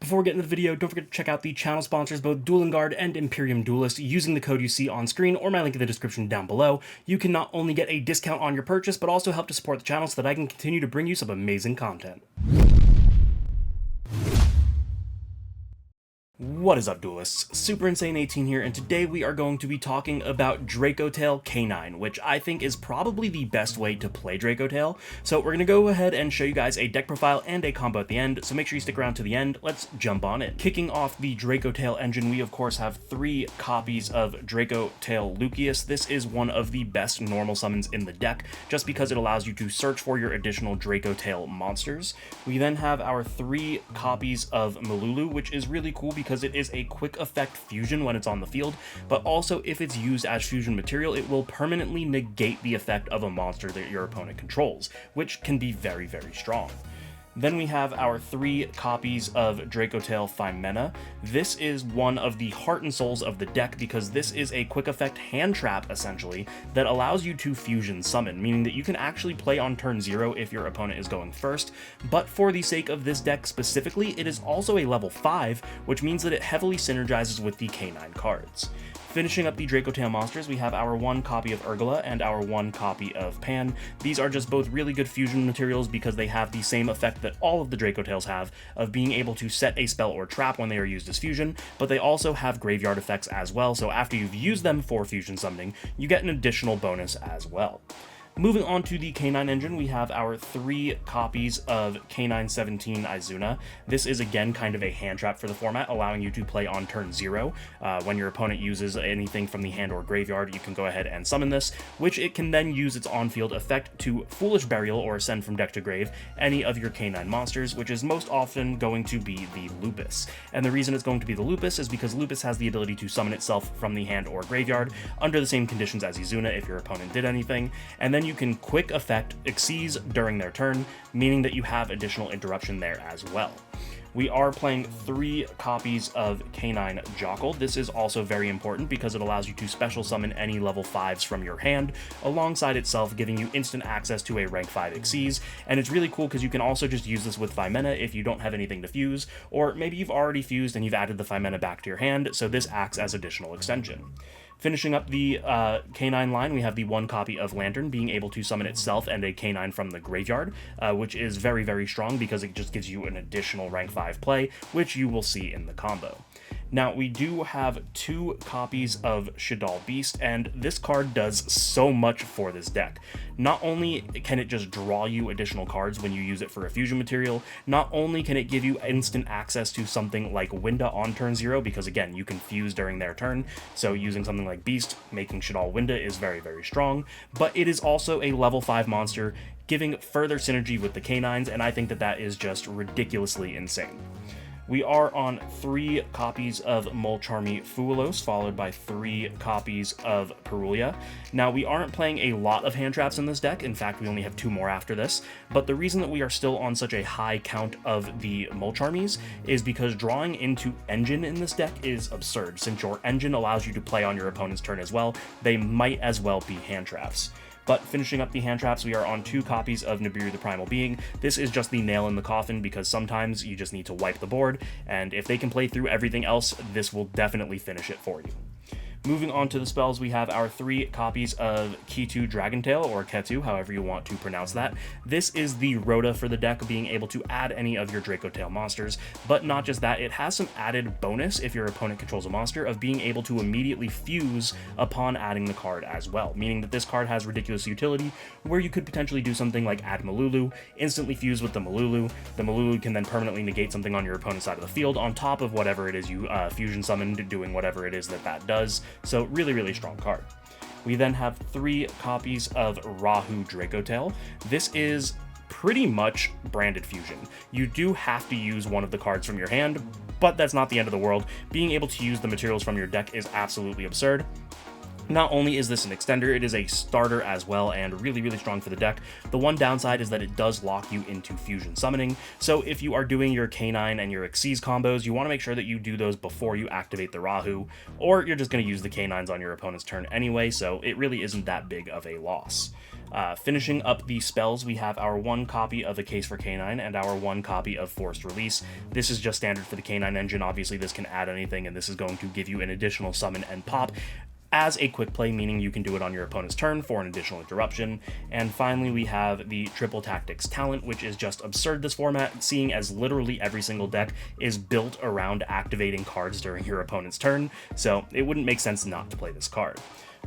Before we get into the video, don't forget to check out the channel sponsors, both Dueling Guard and Imperium Duelist. Using the code you see on screen or my link in the description down below, you can not only get a discount on your purchase, but also help to support the channel so that I can continue to bring you some amazing content. What is up, Duelists? Super Insane 18 here, and today we are going to be talking about Dracotail K9, which I think is probably the best way to play Dracotail. So we're going to go ahead and show you guys a deck profile and a combo at the end, so make sure you stick around to the end. Let's jump on it. Kicking off the Dracotail engine, we of course have 3 copies of Dracotail Lucius. This is one of the best normal summons in the deck, just because it allows you to search for your additional Dracotail monsters. We then have our 3 copies of Malulu, which is really cool because it is a quick effect fusion when it's on the field, but also if it's used as fusion material, it will permanently negate the effect of a monster that your opponent controls, which can be very, very strong. Then we have our 3 copies of Dracotail Phimena. This is one of the heart and souls of the deck because this is a quick effect hand trap, essentially, that allows you to fusion summon, meaning that you can actually play on turn 0 if your opponent is going first, but for the sake of this deck specifically, it is also a level 5, which means that it heavily synergizes with the K9 cards. Finishing up the Dracotail monsters, we have our 1 copy of Urgula and our 1 copy of Pan. These are just both really good fusion materials because they have the same effect that all of the Dracotails have of being able to set a spell or trap when they are used as fusion, but they also have graveyard effects as well, so after you've used them for fusion summoning, you get an additional bonus as well. Moving on to the K9 engine, we have our 3 copies of K917 Izuna. This is again kind of a hand trap for the format, allowing you to play on turn 0. When your opponent uses anything from the hand or graveyard, you can go ahead and summon this, which it can then use its on-field effect to Foolish Burial or send from deck to grave any of your K9 monsters, which is most often going to be the Lupus. And the reason it's going to be the Lupus is because Lupus has the ability to summon itself from the hand or graveyard under the same conditions as Izuna if your opponent did anything, and then you can quick effect Xyz during their turn, meaning that you have additional interruption there as well. We are playing 3 copies of K9 Jockle. This is also very important because it allows you to special summon any level 5s from your hand, alongside itself giving you instant access to a rank 5 Xyz, and it's really cool because you can also just use this with Phimena if you don't have anything to fuse, or maybe you've already fused and you've added the Phimena back to your hand, so this acts as additional extension. Finishing up the K9 line, we have the 1 copy of Lantern being able to summon itself and a K9 from the graveyard, which is very, very strong because it just gives you an additional rank 5 play, which you will see in the combo. Now, we do have 2 copies of Shaddoll Beast, and this card does so much for this deck. Not only can it just draw you additional cards when you use it for a fusion material, not only can it give you instant access to something like Winda on turn 0, because again, you can fuse during their turn, so using something like Beast, making Shaddoll Winda is very, very strong, but it is also a level 5 monster, giving further synergy with the K9s, and I think that that is just ridiculously insane. We are on 3 copies of Molcharmy Fuelos, followed by 3 copies of Perulia. Now, we aren't playing a lot of hand traps in this deck. In fact, we only have 2 more after this. But the reason that we are still on such a high count of the Molcharmies is because drawing into Engine in this deck is absurd. Since your Engine allows you to play on your opponent's turn as well, they might as well be hand traps. But finishing up the hand traps, we are on 2 copies of Nibiru the Primal Being. This is just the nail in the coffin because sometimes you just need to wipe the board, and if they can play through everything else, this will definitely finish it for you. Moving on to the spells, we have our 3 copies of Ketu Dragontail, or Ketu, however you want to pronounce that. This is the Rhoda for the deck, being able to add any of your Dracotail monsters, but not just that, it has some added bonus if your opponent controls a monster of being able to immediately fuse upon adding the card as well, meaning that this card has ridiculous utility where you could potentially do something like add Malulu, instantly fuse with the Malulu can then permanently negate something on your opponent's side of the field on top of whatever it is you fusion summoned, doing whatever it is that that does. So really, really strong card. We then have 3 copies of Rahu Dracotail. This is pretty much branded fusion. You do have to use one of the cards from your hand, but that's not the end of the world. Being able to use the materials from your deck is absolutely absurd. Not only is this an extender, it is a starter as well, and really, really strong for the deck. The one downside is that it does lock you into fusion summoning, so if you are doing your K9 and your Xyz combos, you want to make sure that you do those before you activate the Rahu, or you're just going to use the K9s on your opponent's turn anyway, so it really isn't that big of a loss. Finishing up the spells, we have our 1 copy of A Case for Canine and our 1 copy of Forced Release. This is just standard for the Canine engine. Obviously, this can add anything, and this is going to give you an additional summon and pop as a quick play, meaning you can do it on your opponent's turn for an additional interruption. And finally, we have the Triple Tactics talent, which is just absurd this format, seeing as literally every single deck is built around activating cards during your opponent's turn, so it wouldn't make sense not to play this card.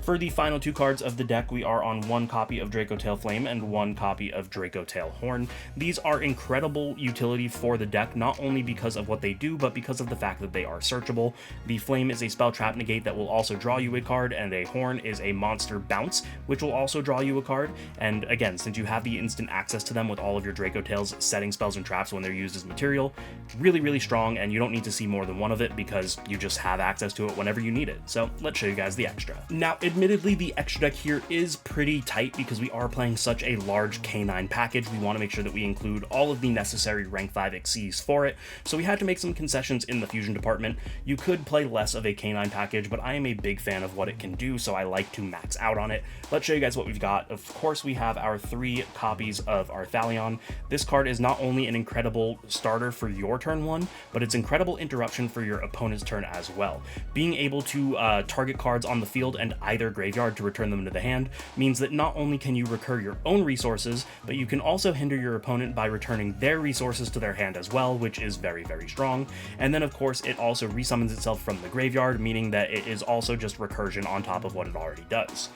For the final 2 cards of the deck, we are on 1 copy of Dracotail Flame and 1 copy of Dracotail Horn. These are incredible utility for the deck, not only because of what they do, but because of the fact that they are searchable. The Flame is a spell trap negate that will also draw you a card, and a Horn is a monster bounce, which will also draw you a card. And again, since you have the instant access to them with all of your Dracotails setting spells and traps when they're used as material, really, really strong, and you don't need to see more than one of it because you just have access to it whenever you need it. So let's show you guys the extra. Now, admittedly, the extra deck here is pretty tight because we are playing such a large K9 package. We want to make sure that we include all of the necessary rank 5 Xyz for it, so we had to make some concessions in the fusion department. You could play less of a K9 package, but I am a big fan of what it can do, so I like to max out on it. Let's show you guys what we've got. Of course, we have our 3 copies of Arthalion. This card is not only an incredible starter for your turn 1, but it's incredible interruption for your opponent's turn as well. Being able to target cards on the field and either graveyard to return them to the hand means that not only can you recur your own resources, but you can also hinder your opponent by returning their resources to their hand as well, which is very, very strong. And then of course it also resummons itself from the graveyard, meaning that it is also just recursion on top of what it already does.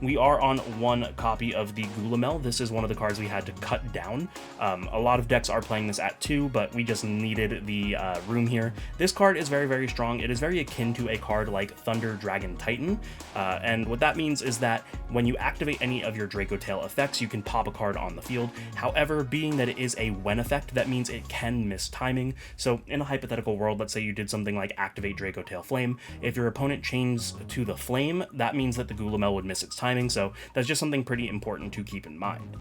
We are on 1 copy of the Gulamel. This is one of the cards we had to cut down. A lot of decks are playing this at 2, but we just needed the room here. This card is very, very strong. It is very akin to a card like Thunder Dragon Titan, and what that means is that when you activate any of your Dracotail effects, you can pop a card on the field. However, being that it is a when effect, that means it can miss timing. So in a hypothetical world, let's say you did something like activate Dracotail Flame. If your opponent chains to the Flame, that means that the Gulamel would miss its timing, so that's just something pretty important to keep in mind.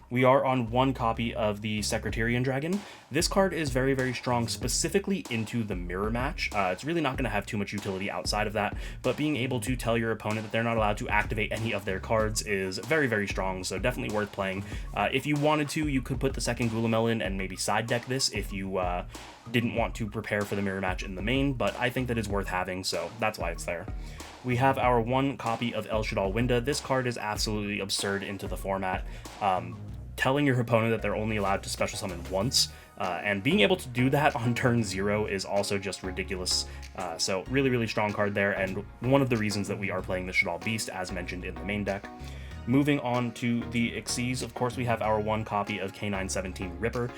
We are on 1 copy of the Secretarian Dragon. This card is very, very strong, specifically into the mirror match. It's really not going to have too much utility outside of that, but being able to tell your opponent that they're not allowed to activate any of their cards is very, very strong, so definitely worth playing. If you wanted to, you could put the second Gulamel in and maybe side deck this if you didn't want to prepare for the mirror match in the main, but I think that it's worth having, so that's why it's there. We have our 1 copy of El Shadal Winda. This card is absolutely absurd into the format. Telling your opponent that they're only allowed to special summon once, and being able to do that on turn 0 is also just ridiculous. So really, really strong card there, and one of the reasons that we are playing the Shadal Beast, as mentioned in the main deck. Moving on to the Xyz, of course, we have our 1 copy of K917 Ripper.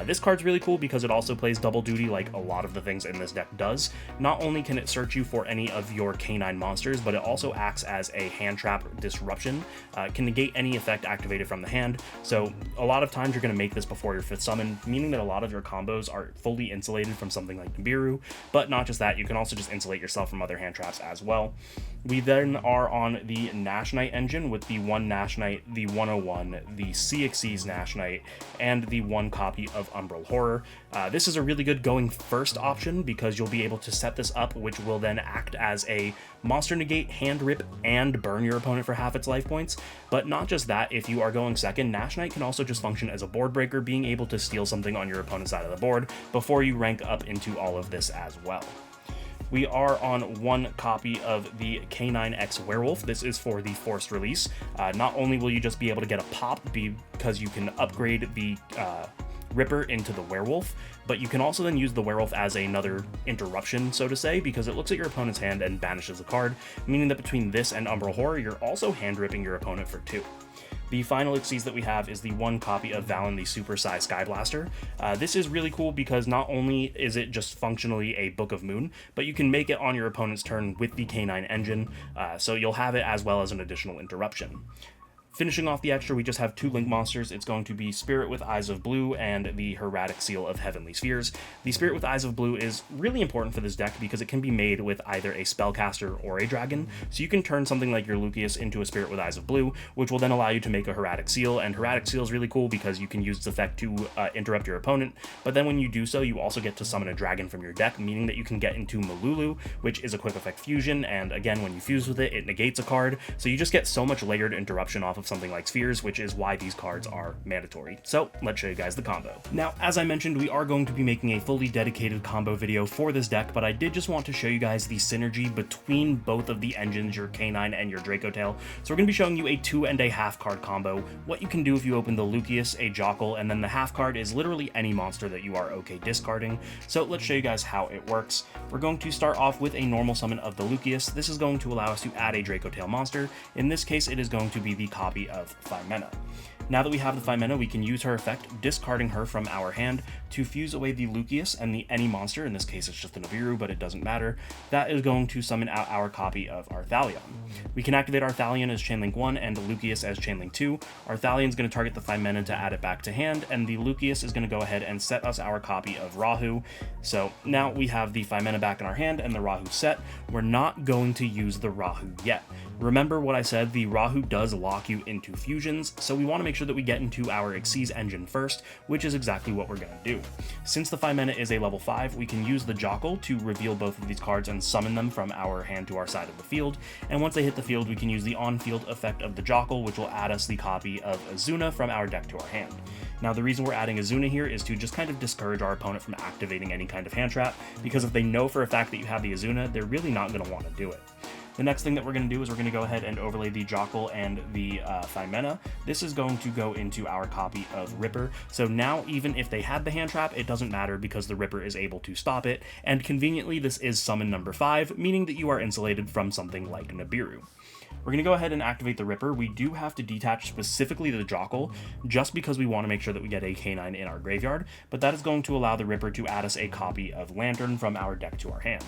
This card's really cool because it also plays double duty like a lot of the things in this deck does. Not only can it search you for any of your K9 monsters, but it also acts as a hand trap disruption. It can negate any effect activated from the hand, so a lot of times you're going to make this before your 5th summon, meaning that a lot of your combos are fully insulated from something like Nibiru, but not just that, you can also just insulate yourself from other hand traps as well. We then are on the Nash Knight engine with the 1 Nash Knight, the 101, the CXC's Nash Knight, and the 1 copy of Umbral Horror. This is a really good going first option because you'll be able to set this up, which will then act as a monster negate, hand rip, and burn your opponent for half its life points. But not just that, if you are going second, Nash Knight can also just function as a board breaker, being able to steal something on your opponent's side of the board before you rank up into all of this as well. We are on 1 copy of the K9X Werewolf. This is for the Forced Release. Not only will you just be able to get a pop because you can upgrade the Ripper into the Werewolf, but you can also then use the Werewolf as another interruption, so to say, because it looks at your opponent's hand and banishes a card, meaning that between this and Umbral Horror, you're also hand ripping your opponent for 2. The final Xyz that we have is the 1 copy of Valen the Super Size Sky Blaster. This is really cool because not only is it just functionally a Book of Moon, but you can make it on your opponent's turn with the K9 engine, so you'll have it as well as an additional interruption. Finishing off the extra, we just have 2 Link monsters. It's going to be Spirit with Eyes of Blue and the Hieratic Seal of Heavenly Spheres. The Spirit with Eyes of Blue is really important for this deck because it can be made with either a Spellcaster or a Dragon, so you can turn something like your Lucius into a Spirit with Eyes of Blue, which will then allow you to make a Hieratic Seal, and Hieratic Seal is really cool because you can use its effect to interrupt your opponent, but then when you do so, you also get to summon a Dragon from your deck, meaning that you can get into Malulu, which is a quick effect fusion, and again, when you fuse with it, it negates a card, so you just get so much layered interruption off of of something like spheres, which is why these cards are mandatory. So let's show you guys the combo. Now, as I mentioned, we are going to be making a fully dedicated combo video for this deck, but I did just want to show you guys the synergy between both of the engines, your K9 and your Dracotail. So we're going to be showing you a 2.5 card combo, what you can do if you open the Lucius, a Jockle, and then the half card is literally any monster that you are okay discarding. So let's show you guys how it works. We're going to start off with a normal summon of the Lucius. This is going to allow us to add a Dracotail monster. In this case, it is going to be the copy of 5 mana. Now that we have the 5 mana, we can use her effect, discarding her from our hand, to fuse away the Lucius and the any monster, in this case it's just a Nibiru, but it doesn't matter, that is going to summon out our copy of Arthalion. We can activate Arthalion as Chainlink 1 and Lucius as Chainlink 2. Arthalion is going to target the 5 mana to add it back to hand, and the Lucius is going to go ahead and set us our copy of Rahu. So now we have the 5 mana back in our hand and the Rahu set. We're not going to use the Rahu yet. Remember what I said, the Rahu does lock you into fusions, so we want to make sure that we get into our Xyz engine first, which is exactly what we're going to do. Since the 5 mana is a level 5, we can use the Jockle to reveal both of these cards and summon them from our hand to our side of the field, and once they hit the field, we can use the on-field effect of the Jockle, which will add us the copy of Azuna from our deck to our hand. Now, the reason we're adding Azuna here is to just kind of discourage our opponent from activating any kind of hand trap, because if they know for a fact that you have the Azuna, they're really not going to want to do it. The next thing that we're going to do is we're going to go ahead and overlay the Jockle and the 5 mana. This is going to go into our copy of Ripper, so now even if they had the hand trap, it doesn't matter because the Ripper is able to stop it, and conveniently this is summon number 5, meaning that you are insulated from something like Nibiru. We're going to go ahead and activate the Ripper. We do have to detach specifically the Jockle, just because we want to make sure that we get a K9 in our graveyard, but that is going to allow the Ripper to add us a copy of Lantern from our deck to our hand.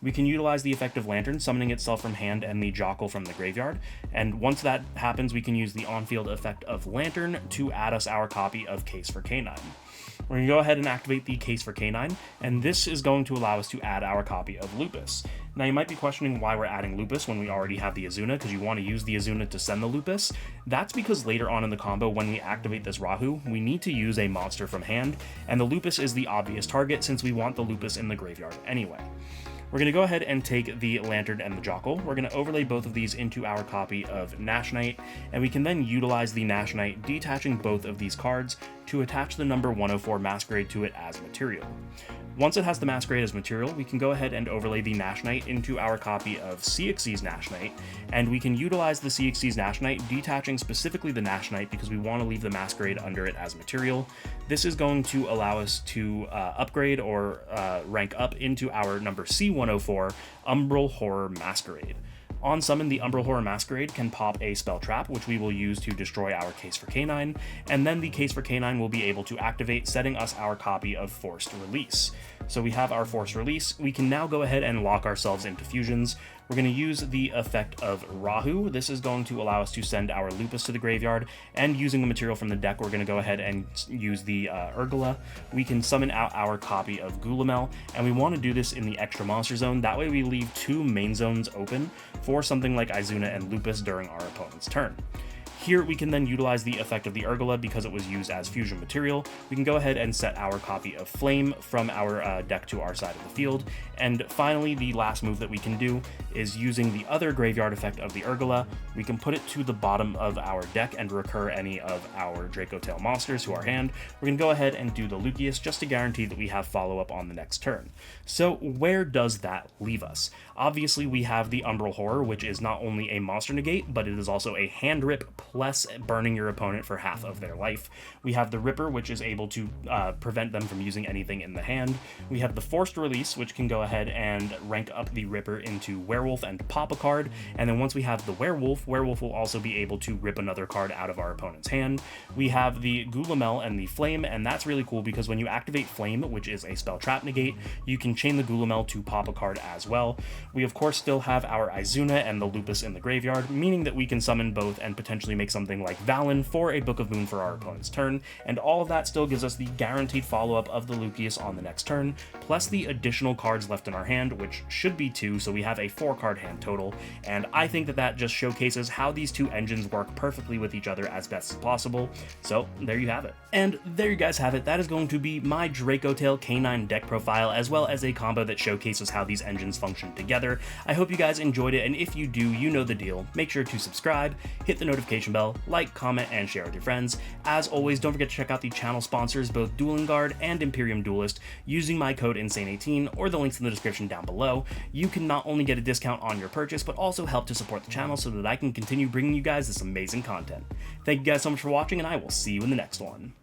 We can utilize the effect of Lantern, summoning itself from hand and the Jockle from the graveyard, and once that happens, we can use the on-field effect of Lantern to add us our copy of Case for K9. We're going to go ahead and activate the Case for K9, and this is going to allow us to add our copy of Lupus. Now, you might be questioning why we're adding Lupus when we already have the Azuna, because you want to use the Azuna to send the Lupus. That's because later on in the combo, when we activate this Rahu, we need to use a monster from hand, and the Lupus is the obvious target since we want the Lupus in the graveyard anyway. We're going to go ahead and take the Lantern and the Jockle. We're going to overlay both of these into our copy of Nash Knight, and we can then utilize the Nash Knight, detaching both of these cards to attach the number 104 Masquerade to it as material. Once it has the Masquerade as material, we can go ahead and overlay the Nash Knight into our copy of CXC's Nash Knight, and we can utilize the CXC's Nash Knight, detaching specifically the Nash Knight because we want to leave the Masquerade under it as material. This is going to allow us to upgrade or rank up into our number C104, Umbral Horror Masquerade. On summon, the Umbral Horror Masquerade can pop a spell trap, which we will use to destroy our Case for K9, and then the Case for K9 will be able to activate, setting us our copy of Forced Release. So we have our Forced Release. We can now go ahead and lock ourselves into fusions. We're going to use the effect of Rahu. This is going to allow us to send our Lupus to the graveyard, and using the material from the deck, we're going to go ahead and use the Urgula. We can summon out our copy of Gulamel, and we want to do this in the extra monster zone. That way we leave 2 main zones open for something like Izuna and Lupus during our opponent's turn. Here we can then utilize the effect of the Urgula because it was used as fusion material. We can go ahead and set our copy of Flame from our deck to our side of the field. And finally, the last move that we can do is using the other graveyard effect of the Urgula. We can put it to the bottom of our deck and recur any of our Dracotail monsters to our hand. We're going to go ahead and do the Lucius just to guarantee that we have follow-up on the next turn. So where does that leave us? Obviously, we have the Umbral Horror, which is not only a monster negate, but it is also a hand rip plus burning your opponent for half of their life. We have the Ripper, which is able to prevent them from using anything in the hand. We have the Forced Release, which can go ahead and rank up the Ripper into Werewolf and pop a card. And then once we have the Werewolf, Werewolf will also be able to rip another card out of our opponent's hand. We have the Gulamel and the Flame, and that's really cool because when you activate Flame, which is a spell trap negate, you can chain the Gulamel to pop a card as well. We of course still have our Izuna and the Lupus in the graveyard, meaning that we can summon both and potentially make something like Valen for a Book of Moon for our opponent's turn, and all of that still gives us the guaranteed follow-up of the Lucius on the next turn, plus the additional cards left in our hand, which should be 2, so we have a 4 4-card hand total, and I think that that just showcases how these two engines work perfectly with each other as best as possible. So there you have it. And there you guys have it. That is going to be my Dracotail K9 deck profile, as well as a combo that showcases how these engines function together. I hope you guys enjoyed it, and if you do, you know the deal. Make sure to subscribe, hit the notification bell, like, comment, and share with your friends. As always, don't forget to check out the channel sponsors, both Dueling Guard and Imperium Duelist, using my code INSANE18 or the links in the description down below. You can not only get a discount on your purchase, but also help to support the channel so that I can continue bringing you guys this amazing content. Thank you guys so much for watching, and I will see you in the next one.